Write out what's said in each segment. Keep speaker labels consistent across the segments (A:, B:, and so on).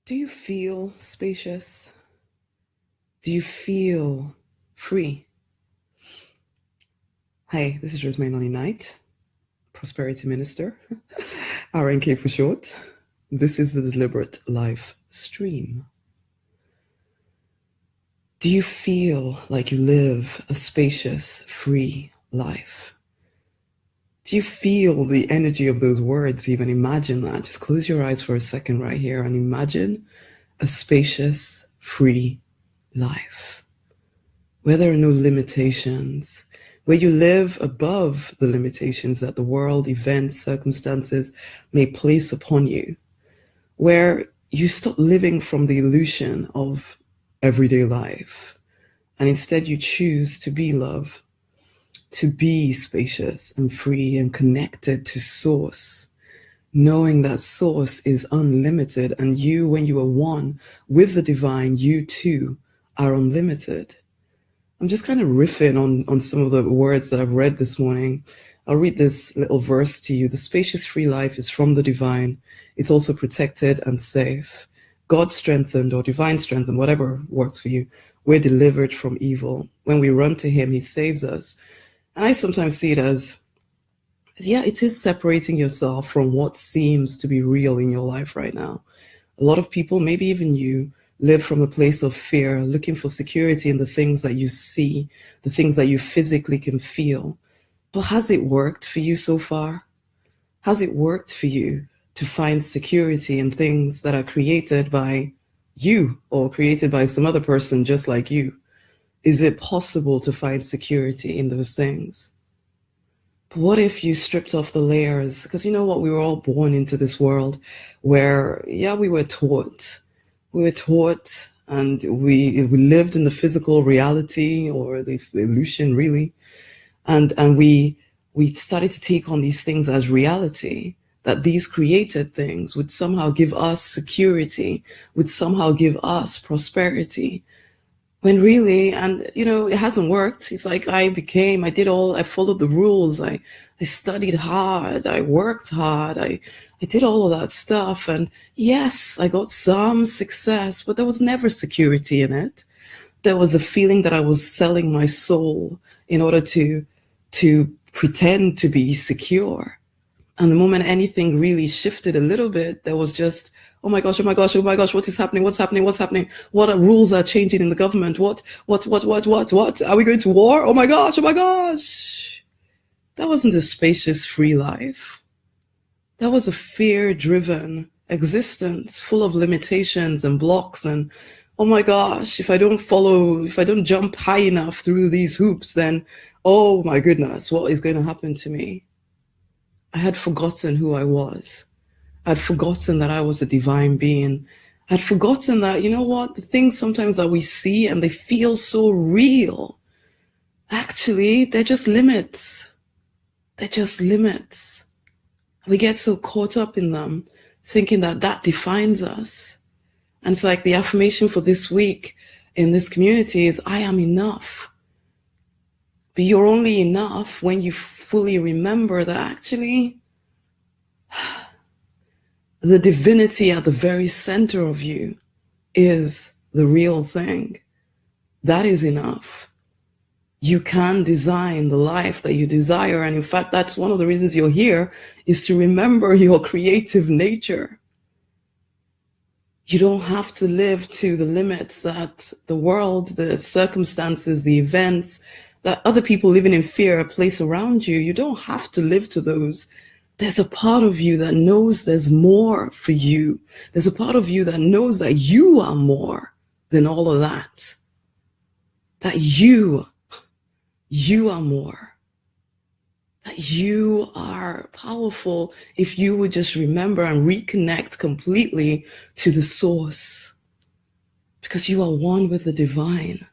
A: Do you feel spacious? Do you feel free? Hi, this is Rosemary Noni Knight, Prosperity Minister, RNK for short. This is the Deliberate Life Stream. Do you feel like you live a spacious, free life? Do you feel the energy of those words? Even imagine that. Just close your eyes for a second right here and imagine a spacious, free life where there are no limitations, where you live above the limitations that the world, events, circumstances may place upon you, where you stop living from the illusion of everyday life and instead you choose to be love, to be spacious and free and connected to source, knowing that source is unlimited, and you, when you are one with the divine, you too are unlimited. I'm just kind of riffing on some of the words that I've read this morning. I'll read this little verse to you. The spacious free life is from the divine. It's also protected and safe. God strengthened or divine strengthened, whatever works for you. We're delivered from evil. When we run to him, he saves us. And I sometimes see it as, yeah, it is separating yourself from what seems to be real in your life right now. A lot of people, maybe even you, live from a place of fear, looking for security in the things that you see, the things that you physically can feel. But has it worked for you so far? Has it worked for you to find security in things that are created by you or created by some other person just like you? Is it possible to find security in those things? But what if you stripped off the layers? Because you know what? We were all born into this world where, yeah, we were taught. We were taught and we lived in the physical reality or the illusion, really. And we started to take on these things as reality, that these created things would somehow give us security, would somehow give us prosperity. When really, and you know, it hasn't worked. It's like I followed the rules. I studied hard. I worked hard. I did all of that stuff. And yes, I got some success, but there was never security in it. There was a feeling that I was selling my soul in order to pretend to be secure. And the moment anything really shifted a little bit, there was just, oh my gosh, what is happening? What's happening? What rules are changing in the government? What? Are we going to war? Oh my gosh. That wasn't a spacious, free life. That was a fear-driven existence full of limitations and blocks and, oh my gosh, if I don't jump high enough through these hoops, then, oh my goodness, what is going to happen to me? I had forgotten who I was. I'd forgotten that I was a divine being. I'd forgotten that, you know what, the things sometimes that we see and they feel so real, actually, they're just limits. They're just limits. We get so caught up in them, thinking that that defines us. And it's like the affirmation for this week in this community is, I am enough. But you're only enough when you fully remember that actually the divinity at the very center of you is the real thing. That is enough. You can design the life that you desire. And in fact, that's one of the reasons you're here, is to remember your creative nature. You don't have to live to the limits that the world, the circumstances, the events, that other people living in fear place around you. You don't have to live to those. There's a part of you that knows there's more for you. There's a part of you that knows that you are more than all of that. That you are more. That you are powerful if you would just remember and reconnect completely to the source. Because you are one with the divine.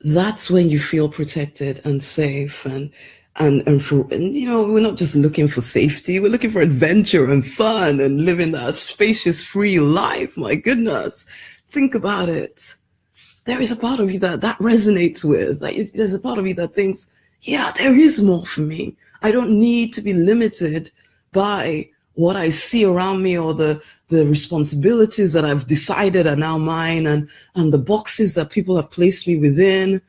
A: That's when you feel protected and safe and you know, we're not just looking for safety, we're looking for adventure and fun and living that spacious, free life. My goodness, think about it. There is a part of you that resonates with. There's a part of you that thinks, yeah, there is more for me. I don't need to be limited by what I see around me, or the responsibilities that I've decided are now mine, and the boxes that people have placed me within.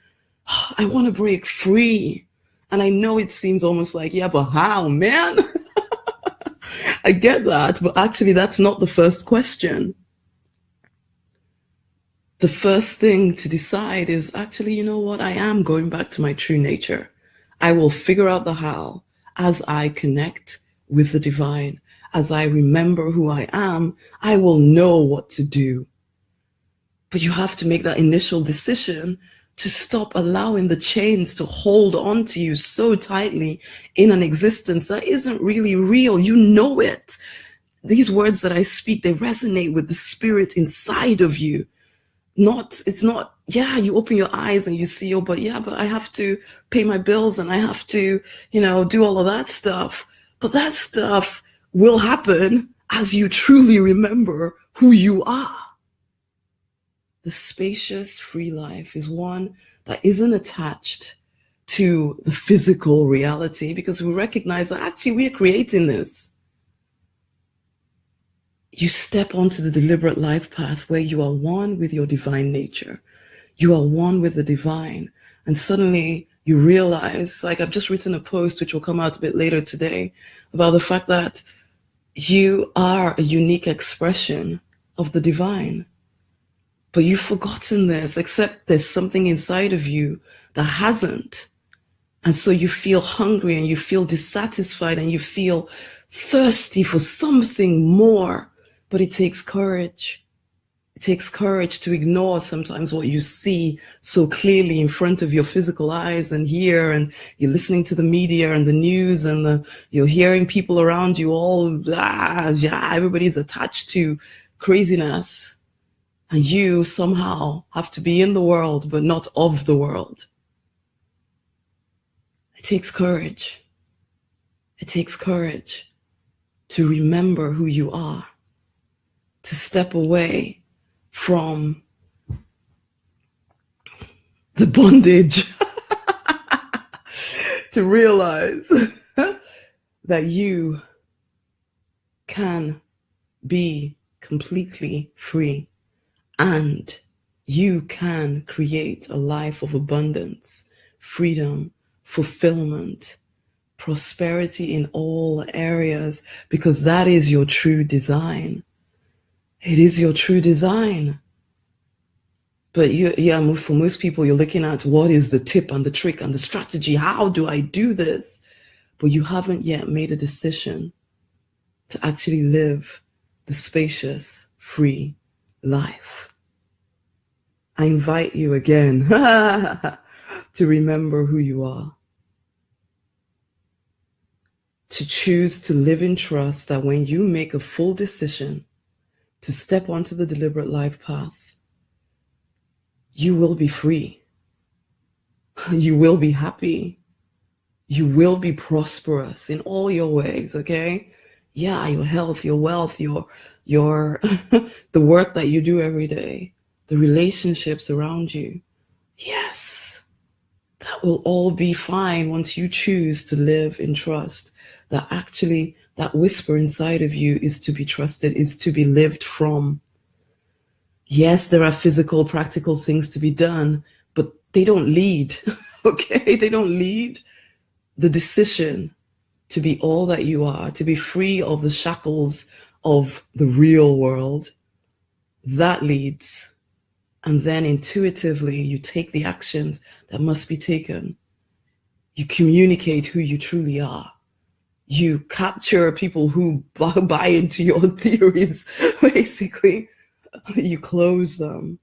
A: I want to break free. And I know it seems almost like, yeah, but how, man? I get that, but actually that's not the first question. The first thing to decide is actually, you know what? I am going back to my true nature. I will figure out the how as I connect with the divine. As I remember who I am, I will know what to do. But you have to make that initial decision to stop allowing the chains to hold on to you so tightly in an existence that isn't really real. You know it. These words that I speak, they resonate with the spirit inside of you. It's not, yeah, you open your eyes and you see, oh, but I have to pay my bills and I have to, do all of that stuff. But that stuff will happen as you truly remember who you are. The spacious, free life is one that isn't attached to the physical reality, because we recognize that actually we are creating this. You step onto the deliberate life path where you are one with your divine nature. You are one with the divine. And suddenly you realize, like I've just written a post, which will come out a bit later today, about the fact that you are a unique expression of the divine. But you've forgotten this, except there's something inside of you that hasn't. And so you feel hungry and you feel dissatisfied and you feel thirsty for something more. But it takes courage. It takes courage to ignore sometimes what you see so clearly in front of your physical eyes and hear, and you're listening to the media and the news, and you're hearing people around you all, everybody's attached to craziness. And you somehow have to be in the world, but not of the world. It takes courage. It takes courage to remember who you are, to step away from the bondage, to realize that you can be completely free. And you can create a life of abundance, freedom, fulfillment, prosperity in all areas, because that is your true design. It is your true design. But for most people, you're looking at what is the tip and the trick and the strategy. How do I do this? But you haven't yet made a decision to actually live the spacious, free life. I invite you again to remember who you are. To choose to live in trust that when you make a full decision to step onto the deliberate life path, you will be free. You will be happy. You will be prosperous in all your ways, okay? Yeah, your health, your wealth, your the work that you do every day, the relationships around you. Yes, that will all be fine once you choose to live in trust. That actually, that whisper inside of you is to be trusted, is to be lived from. Yes, there are physical, practical things to be done, but they don't lead, okay? They don't lead. The decision to be all that you are, to be free of the shackles of the real world, that leads. And then intuitively, you take the actions that must be taken. You communicate who you truly are. You capture people who buy into your theories, basically. You close them.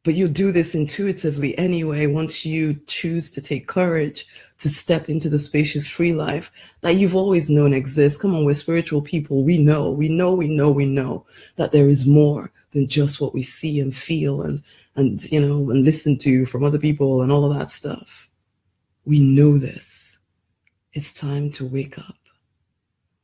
A: But you do this intuitively anyway once you choose to take courage to step into the spacious free life that you've always known exists. Come on, we're spiritual people. We know that there is more than just what we see and feel and listen to from other people and all of that stuff. We know this. It's time to wake up.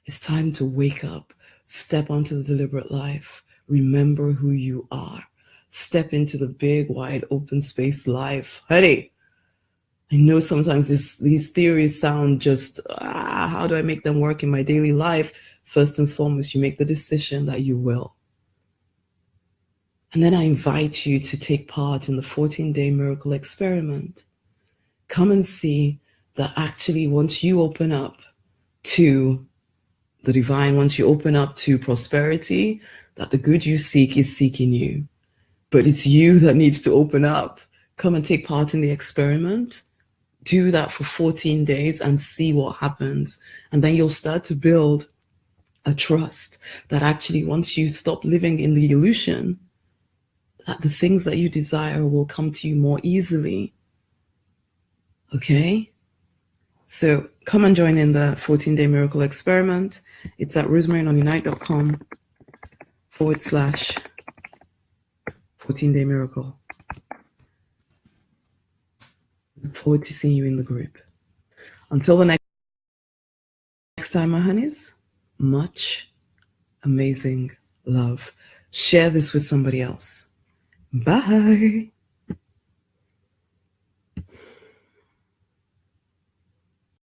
A: It's time to wake up. Step onto the deliberate life. Remember who you are. Step into the big, wide, open space life. Honey, I know sometimes these theories sound just, how do I make them work in my daily life? first and foremost, you make the decision that you will. And then I invite you to take part in the 14-day miracle experiment. Come and see that actually once you open up to the divine, once you open up to prosperity, that the good you seek is seeking you. But it's you that needs to open up. Come and take part in the experiment. Do that for 14 days and see what happens. And then you'll start to build a trust that actually once you stop living in the illusion, that the things that you desire will come to you more easily. Okay? So come and join in the 14-day miracle experiment. It's at rosemaryonunite.com/14-day miracle. Look forward to seeing you in the group. Until the next time, my honeys, much amazing love. Share this with somebody else. Bye.